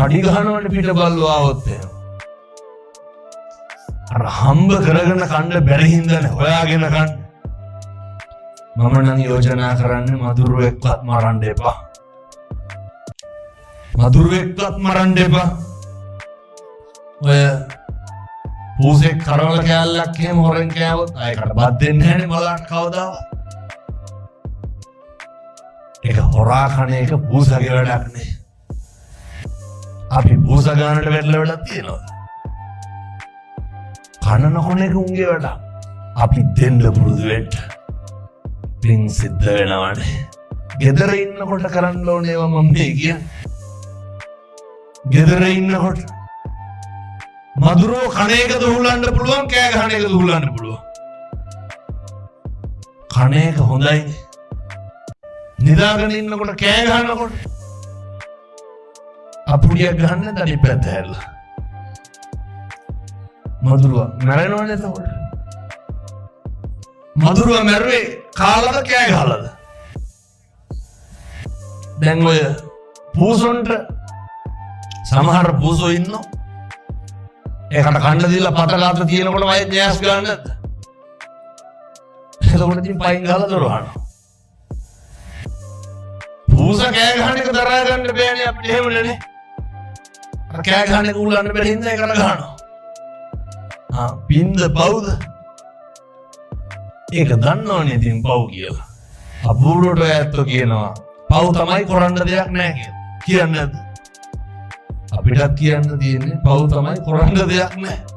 කඩි ගහනවනේ පිට බල්ලෝ ආවොත් එහෙම. අර හම්බ කරගෙන කන්න බැරි හින්දානේ හොයාගෙන කන්න. මම නම් යෝජනා කරන්නේ මදුරුවෙක්වත් මරන්න එපා. මදුරුවෙක්වත් මරන්න එපා. ඔය පූසෙක් කරවල කෑල්ලක් එහෙම හොරෙන් කෑවොත් ආයකට බත් දෙන්නේ නැහැනේ මලකට කවදාවත්. ඒක හොරා කන එක පූසගේ වැඩක් නේ. අපි පූස ගන්නට වැටලා වැඩක් තියෙනවා. කන නොකන එක උන්ගේ වැඩක්. අපි දෙන්න පුරුදු වෙන්න. පින් සිද්ධ වෙනවනේ. ගෙදර ඉන්නකොට කරන්න ඕනේ ඒවා මම මේ කියන්නේ. ගෙදර ඉන්නකොට මදුරෝ කණ එක දුහුලන්න පුළුවන්, කෑ ගහන එක දුහුලන්න පුළුවන්. කණ එක හොඳයිනේ. නිදාගෙන ඉන්නකොට කෑ ගහනකොට අපුඩියක් ගහන්න දඩි පැත්ත හැරලා. මදුරුවා මැරෙනවනේ එතකොට. මදුරුවා මැරුවේ කාලද කෑ ගහලාද? දැන් ඔය පූසොන්ට සමහර පූසෝ ඉන්නවා. ඒකට කන්න දීලා පතකාත තියෙනකොට වයි ගෑස් ගන්න නැද්ද? එතකොට ඉතින් පයින් ගහලා දොරවනවා. පූස කෑ ගහන එක දරා ගන්න බෑනේ අපිට එහෙම නෙනේ. අර කෑ ගහන එක උල්ලන්න බැරි හින්දා ඒකට ගහනවා. පින්ද පවුද? ඒක දන්නවනේ ඉතින් පව් කියලා. අපූර්වට ඇත්තෝ කියනවා පව් තමයි කරන්න දෙයක් නැහැ කියලා. කියන්නේ නැද්ද? අපිටත් කියන්න තියෙන්නේ පව් තමයි කරන්න දෙයක් නැහැ.